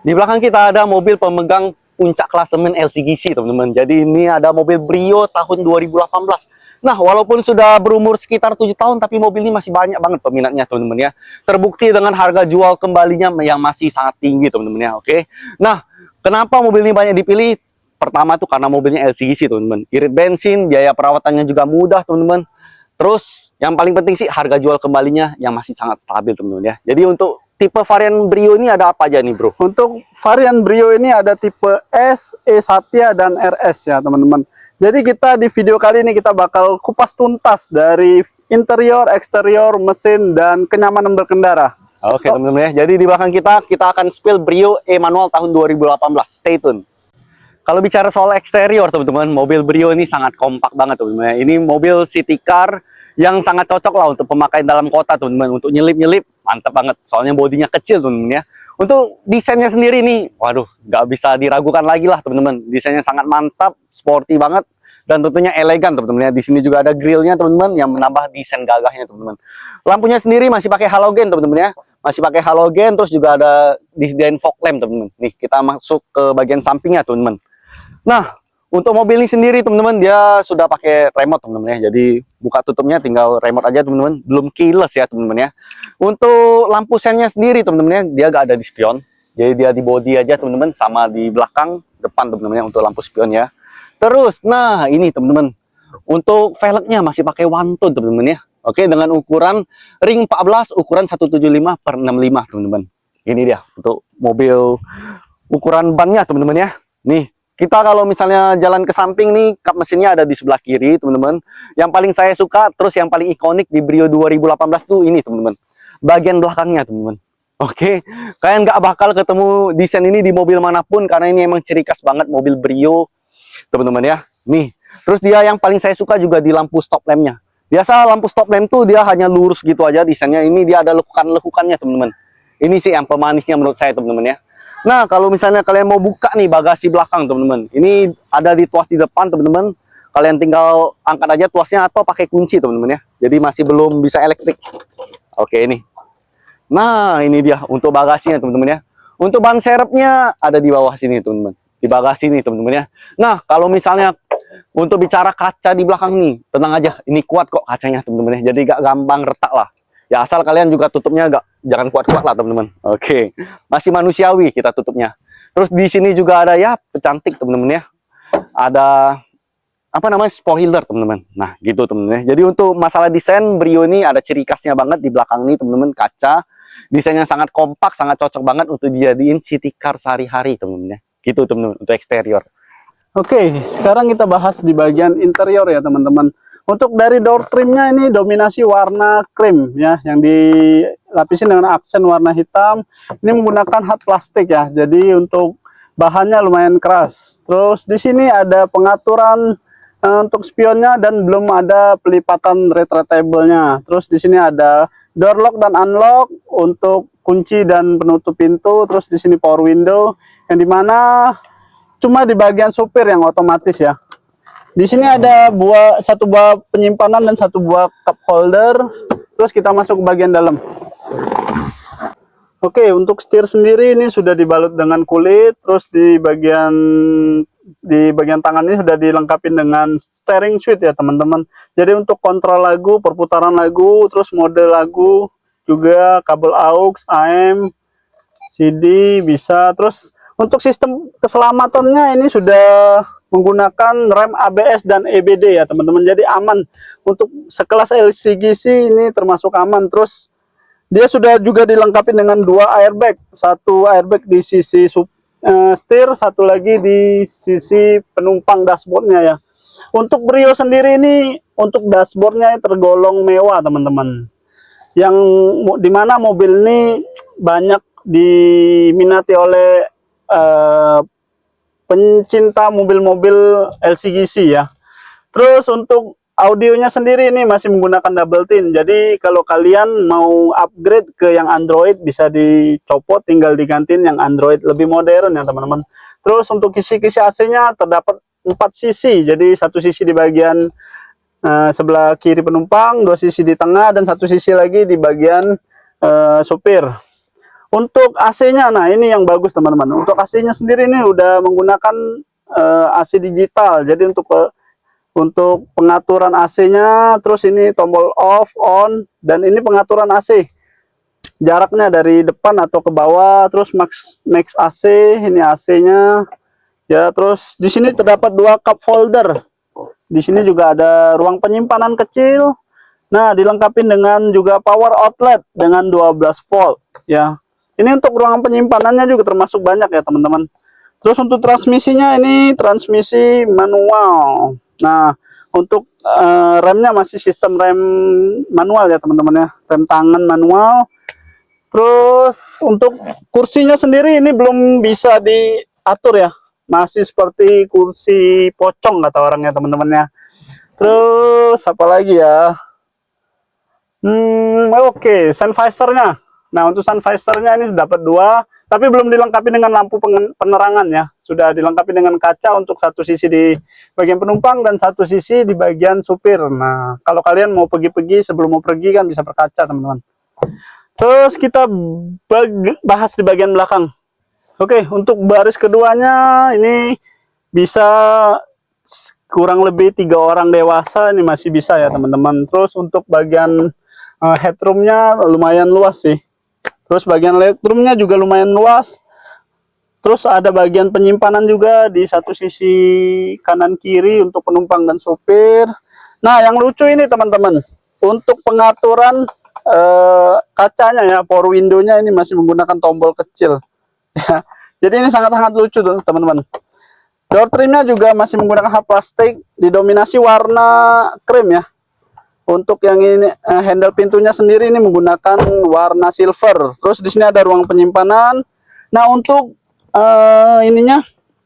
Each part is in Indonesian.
Di belakang kita ada mobil pemegang puncak klasemen LCGC, teman-teman. Jadi ini ada mobil Brio tahun 2018. Nah, walaupun sudah berumur sekitar 7 tahun, tapi mobil ini masih banyak banget peminatnya, teman-teman ya. Terbukti dengan harga jual kembalinya yang masih sangat tinggi, teman-teman ya. Oke. Nah, kenapa mobil ini banyak dipilih? Pertama tuh karena mobilnya LCGC, teman-teman. Irit bensin, biaya perawatannya juga mudah, teman-teman. Terus yang paling penting sih harga jual kembalinya yang masih sangat stabil, teman-teman ya. Jadi untuk tipe varian Brio ini ada apa aja nih, bro? Untuk varian Brio ini ada tipe S, E Satya, dan RS ya teman-teman. Jadi kita di video kali ini kita bakal kupas tuntas dari interior, eksterior, mesin, dan kenyamanan berkendara. Oke, teman-teman ya. Jadi di belakang kita akan spill Brio E manual tahun 2018. Stay tune. Kalau bicara soal eksterior, teman-teman, mobil Brio ini sangat kompak banget, teman-teman. Ini mobil city car yang sangat cocok lah untuk pemakaian dalam kota, teman-teman. Untuk nyelip-nyelip, mantap banget. Soalnya bodinya kecil, teman-teman ya. Untuk desainnya sendiri nih, waduh, nggak bisa diragukan lagi lah, teman-teman. Desainnya sangat mantap, sporty banget, dan tentunya elegan, teman-teman ya. Di sini juga ada grillnya, teman-teman, yang menambah desain gagahnya, teman-teman. Lampunya sendiri masih pakai halogen, teman-teman ya. Masih pakai halogen, terus juga ada disediain fog lamp, teman-teman. Nih, kita masuk ke bagian sampingnya, teman-teman. Nah, untuk mobil ini sendiri, teman-teman, dia sudah pakai remote, teman-teman ya. Jadi buka tutupnya tinggal remote aja, teman-teman. Belum keyless ya, teman-teman ya. Untuk lampu sennya sendiri, teman-teman ya, dia gak ada di spion. Jadi dia di bodi aja, teman-teman, sama di belakang, depan, teman-teman ya, untuk lampu spion ya. Terus, nah ini, teman-teman, untuk velgnya masih pakai one tone, teman-teman ya. Oke, dengan ukuran ring 14, ukuran 175/65, teman-teman. Ini dia untuk mobil ukuran bannya, teman-teman ya. Nih, kita kalau misalnya jalan ke samping nih, kap mesinnya ada di sebelah kiri, teman-teman. Yang paling saya suka, terus yang paling ikonik di Brio 2018 tuh ini, teman-teman. Bagian belakangnya, teman-teman. Oke, kalian nggak bakal ketemu desain ini di mobil manapun, karena ini emang ciri khas banget mobil Brio, teman-teman ya. Nih, terus dia yang paling saya suka juga di lampu stop lampnya. Biasa lampu stop lamp tuh dia hanya lurus gitu aja desainnya. Ini dia ada lekukan-lekukannya, teman-teman. Ini sih yang pemanisnya menurut saya, teman-teman ya. Nah, kalau misalnya kalian mau buka nih bagasi belakang, teman-teman. Ini ada di tuas di depan, teman-teman. Kalian tinggal angkat aja tuasnya atau pakai kunci, teman-teman ya. Jadi masih belum bisa elektrik. Oke, ini. Nah, ini dia untuk bagasinya, teman-teman ya. Untuk ban serepnya ada di bawah sini, teman-teman. Di bagasi ini, teman-teman ya. Nah, kalau misalnya untuk bicara kaca di belakang nih, tenang aja. Ini kuat kok kacanya, teman-teman ya. Jadi gak gampang retak lah. Ya asal kalian juga tutupnya jangan kuat-kuat lah, teman-teman. Oke, masih manusiawi kita tutupnya. Terus di sini juga ada ya pecantik, teman-teman ya. Ada apa namanya, spoiler, teman-teman. Nah gitu, teman-teman ya. Jadi untuk masalah desain Brio ini ada ciri khasnya banget di belakang ini, teman-teman. Kaca desainnya sangat kompak, sangat cocok banget untuk dijadiin city car sehari-hari, teman-teman ya. Gitu, teman-teman, untuk eksterior. Oke, sekarang kita bahas di bagian interior ya teman-teman. Untuk dari door trimnya ini dominasi warna krim ya, yang dilapisin dengan aksen warna hitam. Ini menggunakan hard plastik ya, jadi untuk bahannya lumayan keras. Terus di sini ada pengaturan untuk spionnya dan belum ada pelipatan retractable-nya. Terus di sini ada door lock dan unlock untuk kunci dan penutup pintu. Terus di sini power window yang dimana cuma di bagian supir yang otomatis ya. Di sini ada satu buah penyimpanan dan satu buah cup holder. Terus kita masuk ke bagian dalam. Oke, untuk setir sendiri ini sudah dibalut dengan kulit. Terus di bagian tangan ini sudah dilengkapi dengan steering switch ya teman-teman. Jadi untuk kontrol lagu, perputaran lagu, terus mode lagu, juga kabel aux, AM, CD bisa. Terus untuk sistem keselamatannya ini sudah menggunakan rem ABS dan EBD ya teman-teman. Jadi aman. Untuk sekelas LCGC ini termasuk aman. Terus dia sudah juga dilengkapi dengan 2 airbag. Satu airbag di sisi setir, satu lagi di sisi penumpang dashboardnya ya. Untuk Brio sendiri ini untuk dashboardnya tergolong mewah teman-teman. Yang dimana mobil ini banyak diminati oleh pencinta mobil-mobil LCGC ya. Terus untuk audionya sendiri ini masih menggunakan double tint. Jadi kalau kalian mau upgrade ke yang Android bisa dicopot, tinggal digantiin yang Android lebih modern ya teman-teman. Terus untuk kisi-kisi AC-nya terdapat 4 sisi. Jadi satu sisi di bagian sebelah kiri penumpang, 2 sisi di tengah, dan 1 sisi lagi di bagian supir. Untuk AC-nya, nah ini yang bagus teman-teman. Untuk AC-nya sendiri ini udah menggunakan AC digital. Jadi untuk pengaturan AC-nya, terus ini tombol off, on, dan ini pengaturan AC. Jaraknya dari depan atau ke bawah, terus max AC, ini AC-nya. Ya, terus di sini terdapat 2 cup holder. Di sini juga ada ruang penyimpanan kecil. Nah, dilengkapi dengan juga power outlet dengan 12 volt ya. Ini untuk ruangan penyimpanannya juga termasuk banyak ya, teman-teman. Terus untuk transmisinya ini transmisi manual. Nah, untuk remnya masih sistem rem manual ya, teman-teman ya. Rem tangan manual. Terus untuk kursinya sendiri ini belum bisa diatur ya. Masih seperti kursi pocong kata orangnya, teman-teman ya. Terus apa lagi ya? Oke, sun visornya. Nah, untuk sun visornya ini dapat 2, tapi belum dilengkapi dengan lampu penerangan ya. Sudah dilengkapi dengan kaca untuk satu sisi di bagian penumpang dan satu sisi di bagian supir. Nah, kalau kalian mau pergi-pergi, sebelum mau pergi kan bisa berkaca, teman-teman. Terus kita bahas di bagian belakang. Oke, untuk baris keduanya ini bisa kurang lebih 3 orang dewasa ini masih bisa ya, teman-teman. Terus untuk bagian headroomnya lumayan luas sih. Terus bagian legroomnya juga lumayan luas. Terus ada bagian penyimpanan juga di satu sisi kanan kiri untuk penumpang dan sopir. Nah, yang lucu ini teman-teman, untuk pengaturan kacanya ya, power window-nya ini masih menggunakan tombol kecil. Ya. Jadi ini sangat-sangat lucu tuh teman-teman. Door trimnya juga masih menggunakan hard plastik, didominasi warna krem ya. Untuk yang ini handle pintunya sendiri ini menggunakan warna silver. Terus di sini ada ruang penyimpanan. Nah, untuk ininya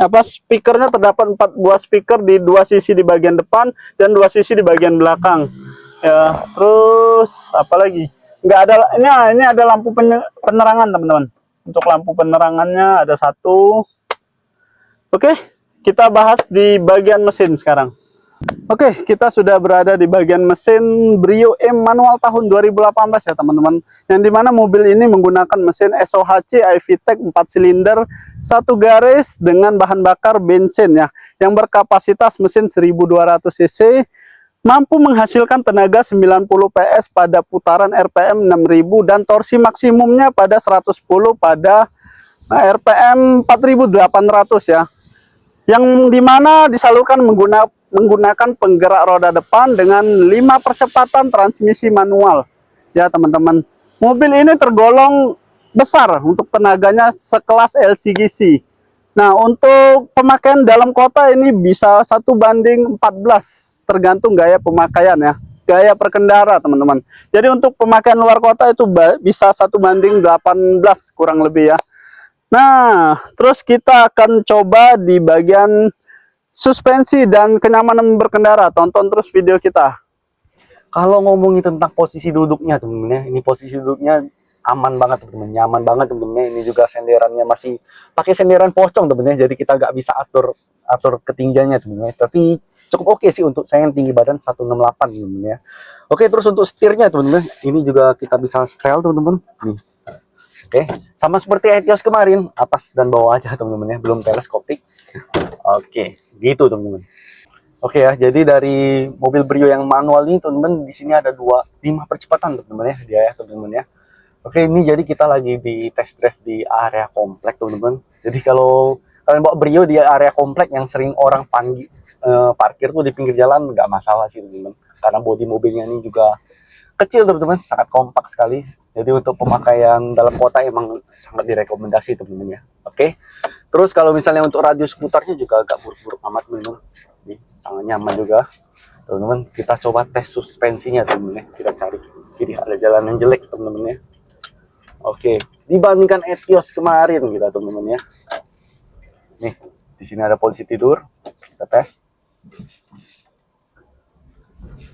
speakernya terdapat 4 buah speaker di 2 sisi di bagian depan dan 2 sisi di bagian belakang. Ya, terus apa lagi? Nggak ada ini ada lampu penerangan, teman-teman. Untuk lampu penerangannya ada 1. Oke, kita bahas di bagian mesin sekarang. Oke, kita sudah berada di bagian mesin Brio M manual tahun 2018 ya, teman-teman. Yang dimana mobil ini menggunakan mesin SOHC iVTEC 4 silinder 1 garis dengan bahan bakar bensin ya, yang berkapasitas mesin 1200 cc, mampu menghasilkan tenaga 90 PS pada putaran RPM 6000 dan torsi maksimumnya pada 110 pada RPM 4800 ya. Yang dimana disalurkan menggunakan penggerak roda depan dengan 5 percepatan transmisi manual ya, teman-teman. Mobil ini tergolong besar untuk tenaganya sekelas LCGC. Nah, untuk pemakaian dalam kota ini bisa 1:14 tergantung gaya pemakaian ya, gaya berkendara, teman-teman. Jadi untuk pemakaian luar kota itu bisa 1:18 kurang lebih ya. Nah, terus kita akan coba di bagian suspensi dan kenyamanan berkendara. Tonton terus video kita. Kalau ngomongin tentang posisi duduknya temen-temen ya, ini posisi duduknya aman banget temen-temen, nyaman banget temen-temen. Ini juga senderannya masih pakai senderan pocong temen-temen, jadi kita nggak bisa atur ketinggiannya temen-temen. Tapi cukup oke sih untuk saya yang tinggi badan 168 temen-temen ya. Oke, terus untuk setirnya temen-temen, ini juga kita bisa setel temen-temen. Nih. Oke, sama seperti Etios kemarin, atas dan bawah aja teman-teman ya, belum teleskopik. Oke, gitu teman-teman. Oke ya, jadi dari mobil Brio yang manual ini teman-teman, di sini ada 5 percepatan teman-teman ya, dia ya teman-teman ya. Oke, ini jadi kita lagi di test drive di area komplek teman-teman. Jadi kalau kalian bawa Brio di area komplek yang sering orang parkir tuh di pinggir jalan, nggak masalah sih teman-teman. Karena bodi mobilnya ini juga kecil teman-teman, sangat kompak sekali. Jadi untuk pemakaian dalam kota emang sangat direkomendasi teman-teman ya. Oke. Terus kalau misalnya untuk radius putarnya juga agak buruk-buruk amat teman-teman. Ini sangat nyaman juga. Teman-teman, kita coba tes suspensinya teman-teman ya. Kita cari kiri ada jalan yang jelek teman-teman ya. Oke, dibandingkan Etios kemarin kita teman-teman ya. Nih, di sini ada polisi tidur. Kita tes.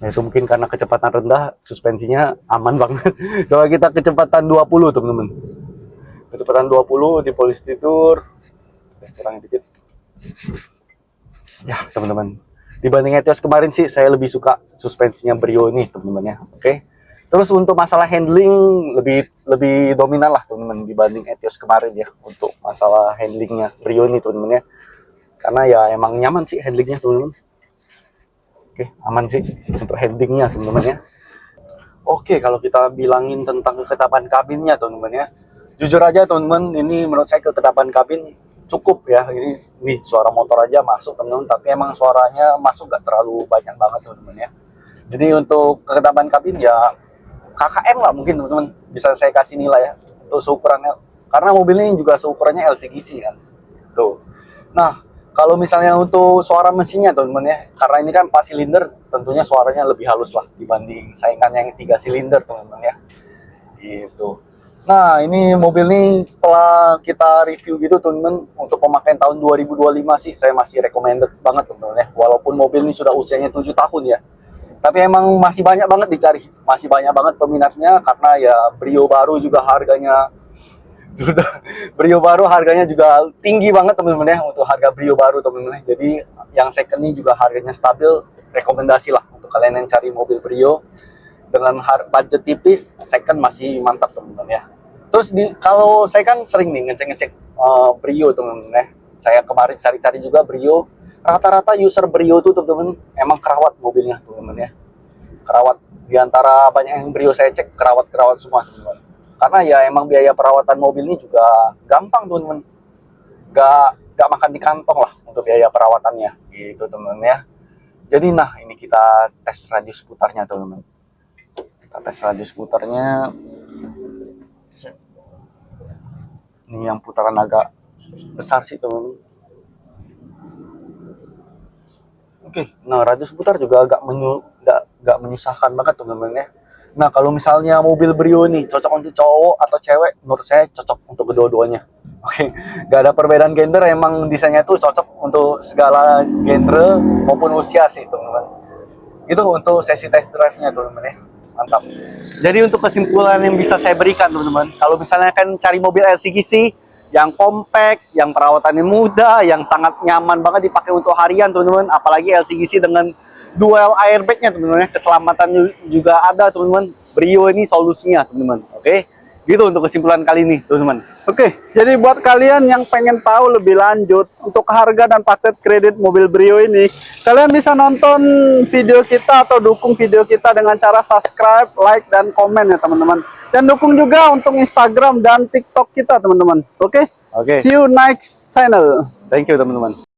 Nah, itu mungkin karena kecepatan rendah, suspensinya aman banget. Coba kita kecepatan 20 teman-teman. Kecepatan 20 di polisi tidur. Kurang dikit. Ya teman-teman, dibanding Etios kemarin sih saya lebih suka suspensinya Brio ini teman-teman ya. Oke. Terus untuk masalah handling lebih dominan lah teman-teman dibanding Etios kemarin ya untuk masalah handlingnya Brio ini teman-teman ya. Karena ya emang nyaman sih handlingnya teman-teman. Oke, aman sih untuk handlingnya teman-teman ya. Oke, kalau kita bilangin tentang keketapan kabinnya teman-teman ya. Jujur aja teman-teman, ini menurut saya keketapan kabin cukup ya. Ini nih suara motor aja masuk teman-teman, tapi emang suaranya masuk gak terlalu banyak banget teman-teman ya. Jadi untuk keketapan kabin ya KKM lah mungkin teman-teman bisa saya kasih nilai ya untuk seukurannya, karena mobil ini juga seukurannya LCGC kan tuh. Nah kalau misalnya untuk suara mesinnya teman-teman ya, karena ini kan 4 silinder tentunya suaranya lebih halus lah dibanding saingan yang 3 silinder teman-teman ya gitu. Nah ini mobil ini setelah kita review gitu teman-teman, untuk pemakaian tahun 2025 sih saya masih recommended banget teman-teman ya, walaupun mobil ini sudah usianya 7 tahun ya. Tapi emang masih banyak banget dicari, masih banyak banget peminatnya, karena ya Brio baru juga harganya sudah Brio baru harganya juga tinggi banget teman-teman ya, untuk harga Brio baru teman-teman. Jadi yang second ini juga harganya stabil, rekomendasi lah untuk kalian yang cari mobil Brio dengan budget tipis, second masih mantap teman-teman ya. Terus kalau saya kan sering nih ngecek-ngecek Brio teman-teman ya. Saya kemarin cari-cari juga Brio, rata-rata user Brio tuh teman-teman emang kerawat mobilnya teman-teman ya. Kerawat, diantara banyak yang Brio saya cek kerawat-kerawat semua teman-teman. Karena ya emang biaya perawatan mobil ini juga gampang teman-teman, gak makan di kantong lah untuk biaya perawatannya gitu teman-teman ya. Jadi nah ini kita tes radius putarnya teman-teman. Kita tes radius putarnya. Ini yang putaran agak besar sih teman-teman. Oke, nah radius putar juga agak menyusahkan banget teman-teman ya. Nah kalau misalnya mobil Brio ini cocok untuk cowok atau cewek, menurut saya cocok untuk kedua-duanya. Oke, gak ada perbedaan gender, emang desainnya tuh cocok untuk segala genre maupun usia sih teman-teman. Itu untuk sesi test drive-nya teman-teman ya, mantap. Jadi untuk kesimpulan yang bisa saya berikan teman-teman, kalau misalnya kan cari mobil LCGC yang compact, yang perawatannya mudah, yang sangat nyaman banget dipakai untuk harian teman-teman, apalagi LCGC dengan dual airbag-nya teman-teman, keselamatan juga ada teman-teman. Brio ini solusinya teman-teman. Oke, gitu untuk kesimpulan kali ini teman-teman. Oke, jadi buat kalian yang pengen tahu lebih lanjut untuk harga dan paket kredit mobil Brio ini, kalian bisa nonton video kita atau dukung video kita dengan cara subscribe, like, dan komen ya teman-teman. Dan dukung juga untuk Instagram dan TikTok kita teman-teman. Oke? Oke. See you next channel. Thank you teman-teman.